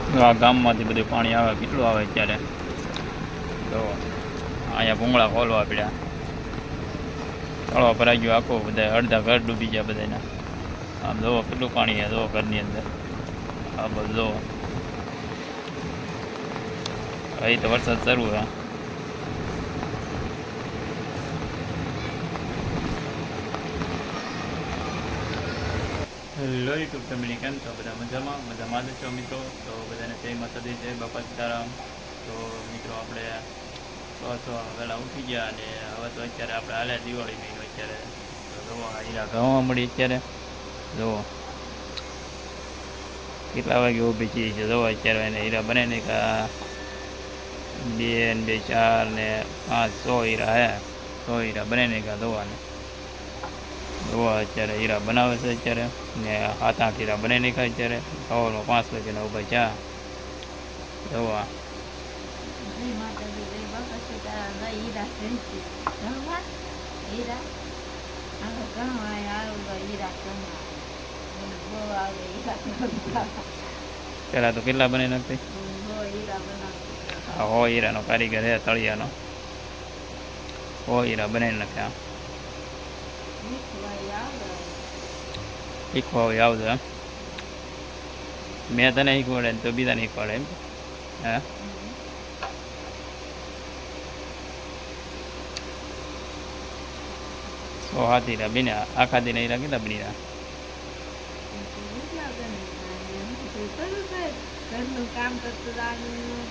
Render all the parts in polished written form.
આ ગામમાંથી બધું પાણી આવે, કેટલું આવે અત્યારે તો અહીંયા ભૂંગળા ખોલવા પડ્યા, તળો ભરાઈ ગયો આખો, બધા અડધા ઘર ડૂબી ગયા બધાના. આમ જોવો કેટલું પાણી છે, જોવો ઘરની અંદર. આ બધું જોવો, અહીં તો વરસાદ શરૂ છે. હેલો યુટ્યુબ ફેમિલી, કેમ છો બધા? મજામાં જ છો મિત્રો? તો બધાને જય માતાજી, જય બાપા સીતારામ. તો મિત્રો આપણે વહેલા ઉઠી ગયા અને હવે તો અત્યારે આપણે હાલ્યા દિવાળી મહિનો અત્યારે. તો જોવો હીરા ઘઉં મળી અત્યારે, જોવો કેટલા વાગે ઊભી ચીજ છે. જોવો અત્યારે એને હીરા બને ને કે 2 ને 2 4 ને 5 100 હીરા હે, 100 હીરા બને ને કે જોવાને. જોવા અત્યારે હીરા બનાવે છે અત્યારે, ને 7-8 હીરા બને નાખ્યા અત્યારે. સવારમાં 5 વાગ્યાના ઊભા ચા જોવા. પેલા તો કેટલા બને નાખતી? 100 હીરાનો કારીગર હે તળિયાનો, 100 હીરા બનાવી નાખ્યા. શીખવા આવજો એમ? મેં તને શીખવાડે ને તો બીજાને શીખવાડે એમ? હા, 100 હીરા બન્યા. આખા દિન હીરા કેટલા બન્યા? કામ કરતું રહેવાનું,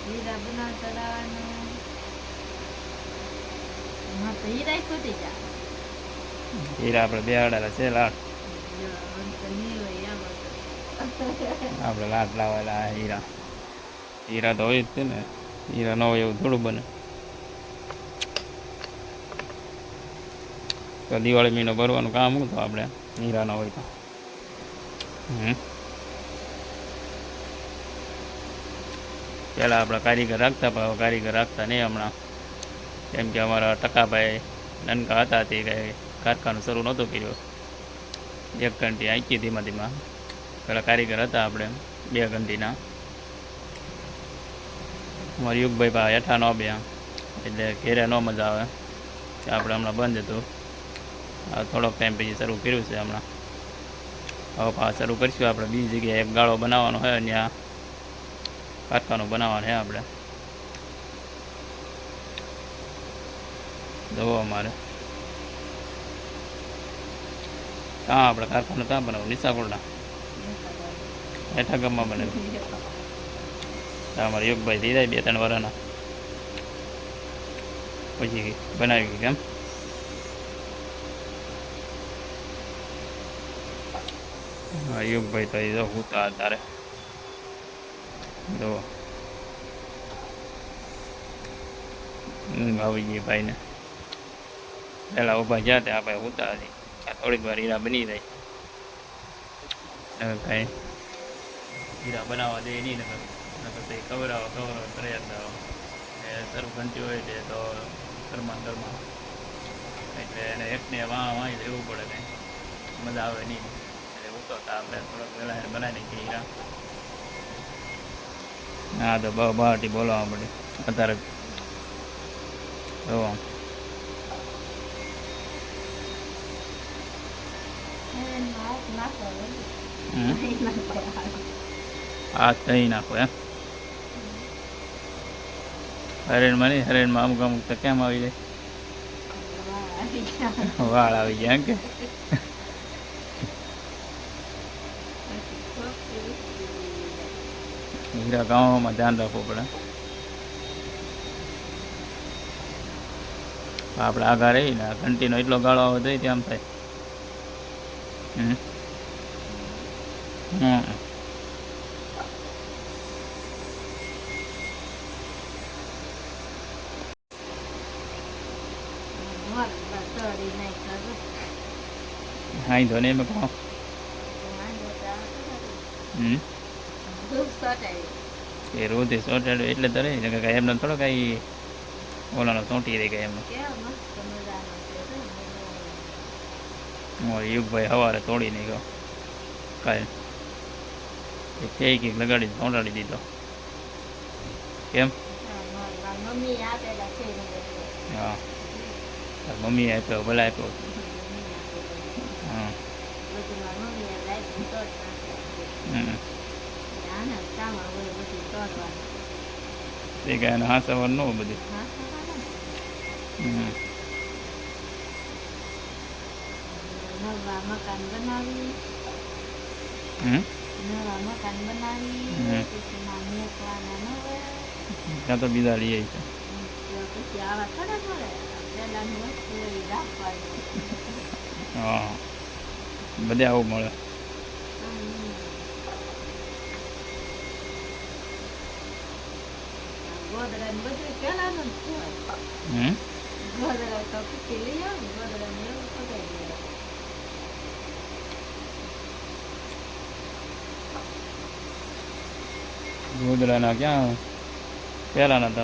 હીરા બનાવતા રહેવાનું. હીરા ખૂટી જાય. હીરા આપણે બેહાડેલા છે લાટ, આપણે લાટ લાવેલા હીરા. હીરા તો હોય જ છે ને, હીરા ન હોય એવું થોડું બને. તો દિવાળી મહિનો ભરવાનું કામ હતું આપણે, હીરા ન હોય તો. પહેલાં આપણે કારીગર રાખતા, પણ કારીગર રાખતા નહીં હમણાં, કેમ કે અમારા ટકાભાઈ નનકા હતા તે કંઈ કારખાનું શરૂ નહોતું કર્યું. 1 ઘંટી આંકી ધીમા ધીમા. પેલા કારીગર હતા આપણે 2 ઘંટીના. અમારા યુગભાઈ ભાઈ હેઠા ન બે, એટલે ઘેરે ન મજા આવે. આપણે હમણાં બંધ હતું, થોડોક ટાઈમ પછી શરૂ કર્યું છે હમણાં. હવે પાછા શરૂ કરીશું આપણે. બીજી જગ્યાએ એક ગાળો બનાવવાનો હોય, ત્યાં કારખાનું બનાવવાનું છે આપણે. જોવો અમારે ક્યાં આપણે કારખાનું ક્યાં બનાવું? નિશાકોટના હેઠા ગામમાં બનાવ્યું. અમારા યોગભાઈ થઈ જાય 2-3 વર્ષના પછી બનાવી કેમ. હા, યોગભાઈ તો એ હોતા તારે જો આવી ગઈ ભાઈને. પહેલાં ઊભા ગયા ત્યાં ભાઈ હોતા હતી. થોડીક વાર હીરા બની જાય. કાંઈ હીરા બનાવવા દે નહીં ને, પછી ખવડાવો કર્યા હતા. સર્વ ઘંટી હોય એટલે તો ઘરમાં એટલે એને એકને વાંહી રહેવું પડે, કંઈ મજા આવે નહીં. એટલે ઉતરતા આપણે થોડોક વહેલા બનાવી નાખીએ હીરા. હા, તો બહારથી બોલાવવા પડે અત્યારે. તો હાથ નહીં નાખો એમ? હરેણમાં નહીં, હરેણમાં અમુક અમુક તો કેમ આવી જાય? વાળ આવી જાય એમ કે? હીરા ગામમાં ધ્યાન રાખવું પડે. આપણે આગા રહી ને ઘંટીનો એટલો ગાળો આવે તો આમ થાય. હા, ધોને એમ કહો. એ રોજ સોટાડ્યો એટલે તો રહી ને, એમને થોડો કઈ ઓલાનો સોંટી રહી ગયા એમને. યુગભાઈ સવારે તોડી નહીં ગયો કાંઈ. કેક લગાડીને પહોંચાડી દીધો. કેમ? મારી મમ્મી આપેલા છે ને બધું. હા, તાર મમ્મી આપ્યો, ભલે આપ્યો. મમ્મી આપેલા. હા. બધું મારી મમ્મીએ લાઈટનું તોડ નાખ્યું. હમ. આના ચામાં હોય બધું તોડવાનું. તે કાંઈ એને હા સવાર ન હોય બધી. હા, હા, હમ. નવા મકાન બનાવી. હમ. નવા મકાન બનાવી. હમ. પછી ના મેકવાના ન હોય. ત્યાં તો બીજા લઈ આવી છે. તો પછી આવા થોડા મળે. પહેલાની વસ્તુ હોય એ રાખવાની. હા, બધે આવું મળે. ગોદડા ને બધું પહેલાનું જ હોય. હમ. ગોદડા તો પછી લઈ આવે ગોદડા ને એવું પકાઈ દે. ગોદડાના ક્યાં પહેલાના તો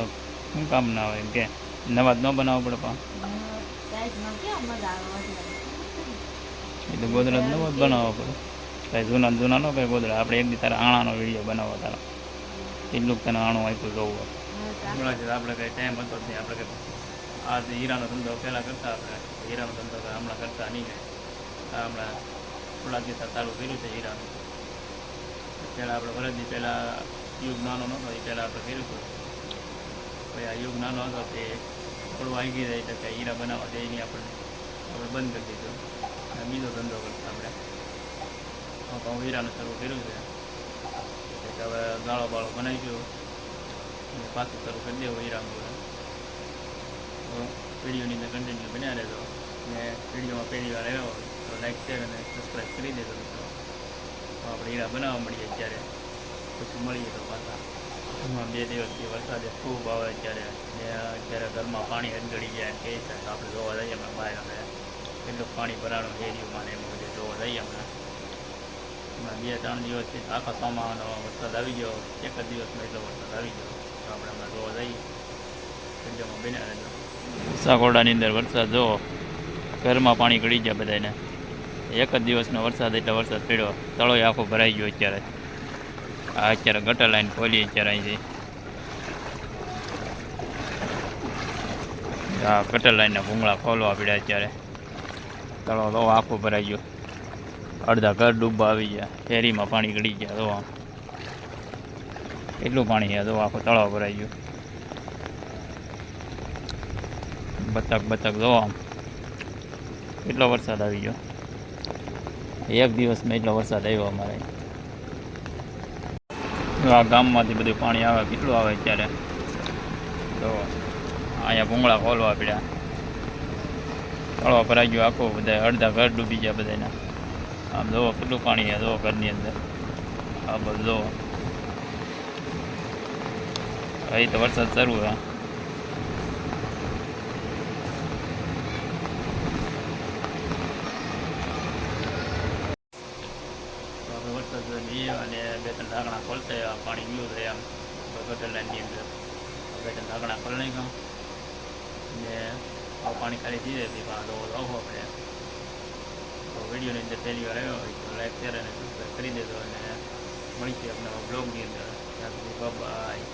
શું કામ ના હોય એમ કે નવા જ ન બનાવવો પડે પણ સાઈઝમાં ક્યાં મજા આવે એ તો ગોદડા જ નવા જ બનાવવા પડે. કાંઈ જૂના જૂના ન કાંઈ ગોદડા. આપણે એક દી તારા આણાનો વિડીયો બનાવવા તારા એટલું તને આણું આપ્યું જોવું હમણાં છે આપણે કંઈ ટાઈમ હતો જ નહીં. આપણે કંઈ આ હીરાનો ધંધો પહેલાં કરતા આપણે હીરાનો ધંધો હમણાં કરતા નહીં કાંઈ. આ હમણાં થોડા દિવસ ચાલુ કર્યું છે હીરાનું. પહેલાં આપણે વરસથી પહેલાં યુગ નાનો નહોતો એ પહેલાં આપણે કર્યું હતું. પછી આ યુગ નાનો હતો તે થોડું આગી જાય તો કે હીરા બનાવવા દે નહીં આપણે બંધ કરી દીધું. અને બીજો ધંધો કરતા આપણે તો હું હીરાનું શરૂ કર્યું છે. એટલે હવે ગાળો બાળો બનાવી ગયો અને પાછું શરૂ કરી દેવું હીરાનું. તો વિડીયોની અંદર કન્ટિન્યુ બન્યા રહેજો. ને વિડીયોમાં પહેલી વાર આવ્યો તો લાઈક શેર અને સબસ્ક્રાઈબ કરી દેજો મિત્રો. તો આપણે હીરા બનાવવા મળીએ અત્યારે પછી મળીએ તો પાછા. હમણાં 2 દિવસથી વરસાદે ખૂબ આવે અત્યારે ને અત્યારે ઘરમાં પાણી અડગડી જાય કહે છે તો આપણે જોવા જઈએ હમણાં બહાર અમે કેટલું પાણી ભરાણું એરિયુમાં ને એમાં બધે જોવા જઈએ હમણાં 2-3 દિવસથી આખા ચોમાસાનો વરસાદ આવી ગયો. એક જ દિવસમાં એટલો વરસાદ આવી ગયો તો આપણે હમણાં જોવા જઈએ. વિડીયોમાં બન્યા રહેજો. સાકોરડાની અંદર વરસાદ જોવો ઘરમાં પાણી ગળી ગયા બધાને. એક જ દિવસનો વરસાદ એટલે વરસાદ પડ્યો. તળોય આખો ભરાઈ ગયો અત્યારે. આ અત્યારે ગટર લાઈન ખોલી અત્યારે અહીંથી આ ગટર લાઈનના ભૂંગળા ખોલવા પડ્યા અત્યારે. તળો તો આખું ભરાઈ ગયો. અડધા ઘર ડૂબવા આવી ગયા. ફેરીમાં પાણી ગળી ગયા. તો આમ એટલું પાણી છે તો આખો તળાવ ભરાઈ ગયો. બતક જો આમ કેટલો વરસાદ આવી ગયો. એક દિવસમાં એટલો વરસાદ આવ્યો અમારે. આ ગામમાંથી બધું પાણી આવે કેટલું આવે અત્યારે તો અહીંયા ભૂંગળા ખોલવા પડ્યા. તળવા ભરાઈ ગયો આખો. બધા અડધા ઘર ડૂબી ગયા બધાના. આમ જોવો કેટલું પાણી છે જોવો ઘરની અંદર. આ બધું જોવો અહીં તો વરસાદ શરૂ છે. વરસાદ અને 2-3 ઢાંકણા ખોલશે પાણી ગયું છે આમ ગટર લાઈનની અંદર 2-3 ઢાંકણા ખોલ નહીં કામ ને પાણી ખાલી થઈ જાય પણ તો આવો આપણે તો વિડીયોની અંદર પહેલી વાર આવ્યો હોય તો લાઈક શેર અને સબસ્ક્રાઈબ કરી દેજો અને મળીશું આપણે બ્લોગની અંદર. ત્યાં સુધી બાય.